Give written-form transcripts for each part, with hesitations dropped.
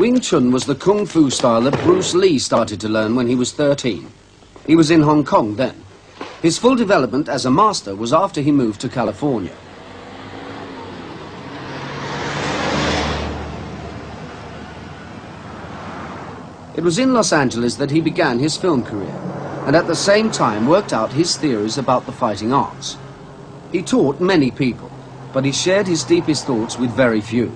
Wing Chun was the kung fu style that Bruce Lee started to learn when he was 13. He was in Hong Kong then. His full development as a master was after he moved to California. It was in Los Angeles that he began his film career, and at the same time worked out his theories about the fighting arts. He taught many people, but he shared his deepest thoughts with very few.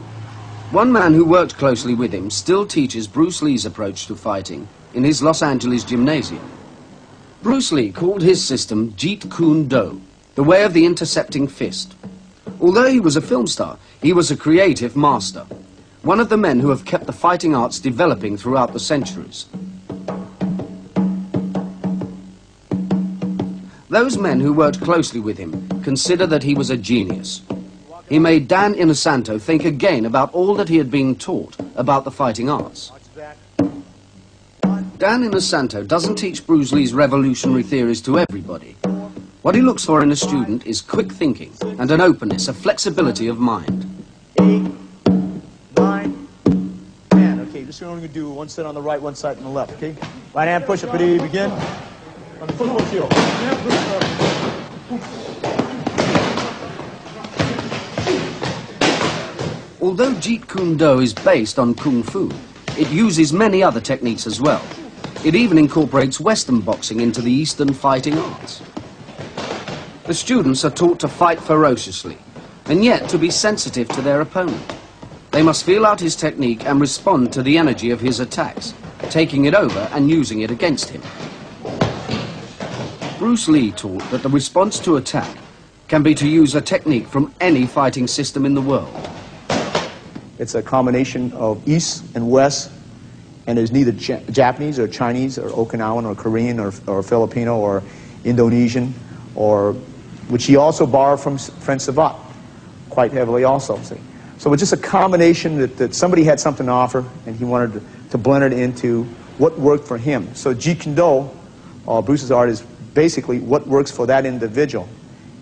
One man who worked closely with him still teaches Bruce Lee's approach to fighting in his Los Angeles gymnasium. Bruce Lee called his system Jeet Kune Do, the way of the intercepting fist. Although he was a film star, he was a creative master, one of the men who have kept the fighting arts developing throughout the centuries. Those men who worked closely with him consider that he was a genius. He made Dan Inosanto think again about all that he had been taught about the fighting arts. Dan Inosanto doesn't teach Bruce Lee's revolutionary theories to everybody. What he looks for in a student is quick thinking and an openness, a flexibility of mind. 8, 9, 10. Okay, this is what we're going to do. One set on the right, one side on the left, okay? Right hand push-up, ready, begin. On the football field. Although Jeet Kune Do is based on Kung Fu, it uses many other techniques as well. It even incorporates Western boxing into the Eastern fighting arts. The students are taught to fight ferociously, and yet to be sensitive to their opponent. They must feel out his technique and respond to the energy of his attacks, taking it over and using it against him. Bruce Lee taught that the response to attack can be to use a technique from any fighting system in the world. It's a combination of East and West, and there's neither Japanese or Chinese or Okinawan or Korean or Filipino or Indonesian, or which he also borrowed from French Savate quite heavily also. See? So it's just a combination that somebody had something to offer, and he wanted to blend it into what worked for him. So Jeet Kune Do, Bruce's art, is basically what works for that individual.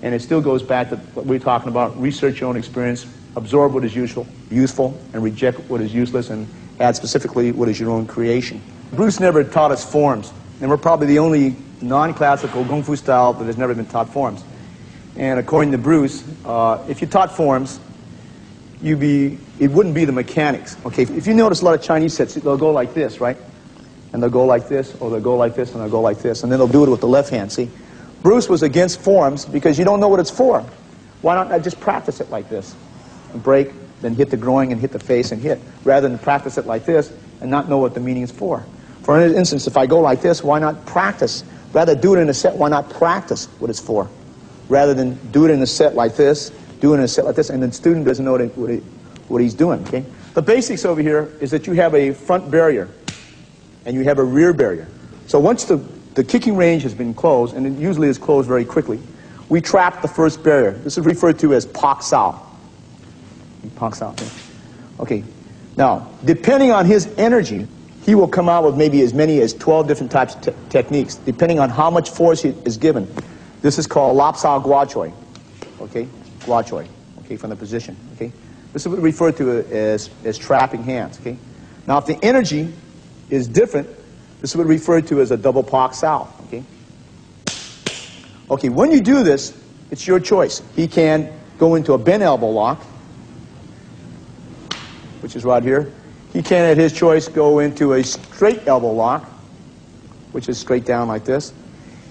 And it still goes back to what we were talking about: research your own experience, absorb what is useful, and reject what is useless, and add specifically what is your own creation. Bruce never taught us forms, and we're probably the only non-classical Kung Fu style that has never been taught forms. And according to Bruce, if you taught forms, it wouldn't be the mechanics. Okay, if you notice a lot of Chinese sets, they'll go like this, right? And they'll go like this, or they'll go like this, and they'll go like this, and then they'll do it with the left hand, see? Bruce was against forms because you don't know what it's for. Why not just practice it like this? And break, then hit the groin and hit the face and hit, rather than practice it like this and not know what the meaning is for. For instance, if I go like this, why not practice? Rather do it in a set, why not practice what it's for? Rather than do it in a set like this, do it in a set like this, and the student doesn't know what he's doing, okay? The basics over here is that you have a front barrier and you have a rear barrier. So once the kicking range has been closed, and it usually is closed very quickly, we trap the first barrier. This is referred to as Pak Sao. Pak Sao, okay. Now, depending on his energy, he will come out with maybe as many as 12 different types of techniques, depending on how much force he is given. This is called Lap Sao Gua Choi, okay? Gua Choi, okay, from the position, okay? This is what we refer to as trapping hands, okay? Now, if the energy is different, this is what we refer to as a double Pak Sao, okay? Okay, when you do this, it's your choice. He can go into a bent elbow lock, which is right here. He can, at his choice, go into a straight elbow lock, which is straight down like this.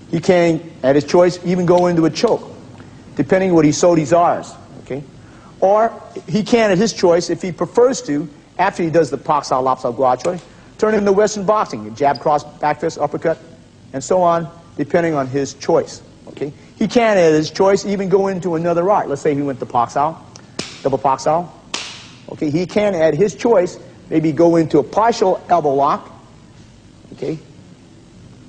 He can, at his choice, even go into a choke, depending on what he so desires, okay? Or he can, at his choice, if he prefers to, after he does the Pak Sao, Lap Sao, Gua Choi, turn it into Western boxing, jab, cross, back fist, uppercut, and so on, depending on his choice, okay? He can, at his choice, even go into another art. Let's say he went to Pak Sao, double Pak Sao. Okay, he can, at his choice, maybe go into a partial elbow lock, okay,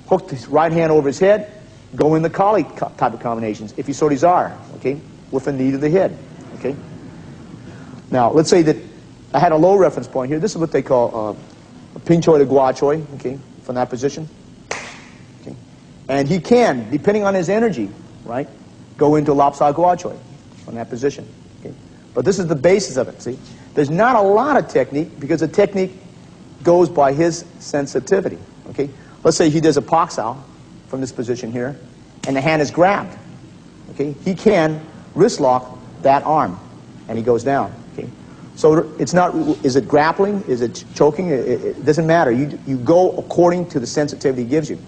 hook his right hand over his head, go in the collie type of combinations, if he so desire, okay, with a knee to the head, okay. Now, let's say that I had a low reference point here. This is what they call a Ping Choi to Gua Choi, okay, from that position, okay. And he can, depending on his energy, right, go into Lap Sao Gua Choi from that position, okay. But this is the basis of it, see. There's not a lot of technique, because the technique goes by his sensitivity. Okay? Let's say he does a pak sao from this position here, and the hand is grabbed. Okay? He can wrist lock that arm, and he goes down. Okay? So it's not, is it grappling? Is it choking? It doesn't matter. You go according to the sensitivity he gives you.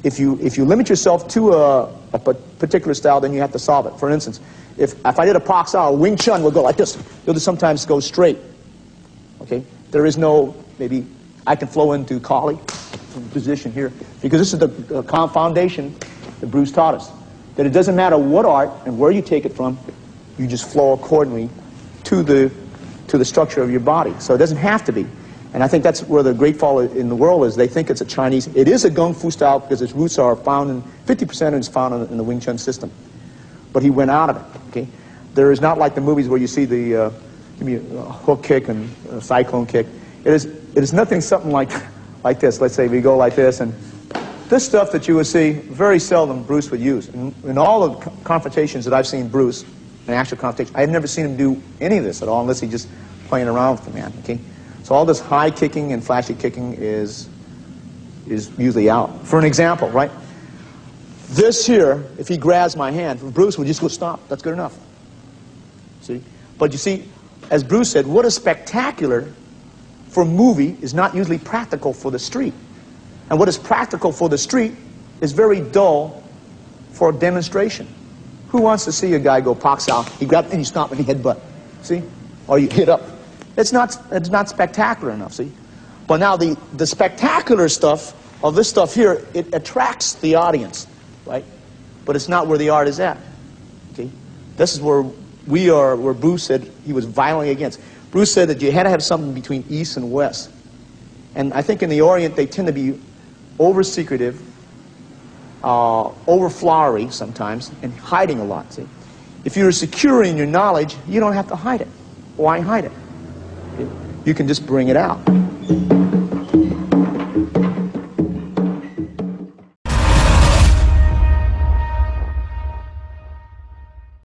If you limit yourself to a particular style, then you have to solve it. For instance, if I did a pak sao, Wing Chun will go like this. You'll just sometimes go straight. Okay? There is no, maybe I can flow into Kali from position here, because this is the foundation that Bruce taught us. That it doesn't matter what art and where you take it from, you just flow accordingly to the structure of your body. So it doesn't have to be. And I think that's where the great fall in the world is. They think it's a Chinese. It is a Kung Fu style because its roots are found in, 50% is found in the Wing Chun system. But he went out of it. Okay? There is not like the movies where you see the give me a hook kick and a cyclone kick. It is nothing something like this. Let's say we go like this, and this stuff that you would see, very seldom Bruce would use. In all the confrontations that I've seen Bruce, an actual confrontation, I've never seen him do any of this at all unless he's just playing around with the man. Okay? So all this high kicking and flashy kicking is usually out. For an example, right? This here, if he grabs my hand, Bruce would just go stop. That's good enough. See? But you see, as Bruce said, what is spectacular for a movie is not usually practical for the street. And what is practical for the street is very dull for a demonstration. Who wants to see a guy go pak sao, he grabs and you stop and he headbutt? See? Or you hit up. It's not spectacular enough, see? But now the spectacular stuff of this stuff here, it attracts the audience, right? But it's not where the art is at. Okay? This is where we are, where Bruce said he was violently against. Bruce said that you had to have something between East and West. And I think in the Orient they tend to be over-secretive, over-flowery sometimes, and hiding a lot, see? If you're secure in your knowledge, you don't have to hide it. Why hide it? You can just bring it out.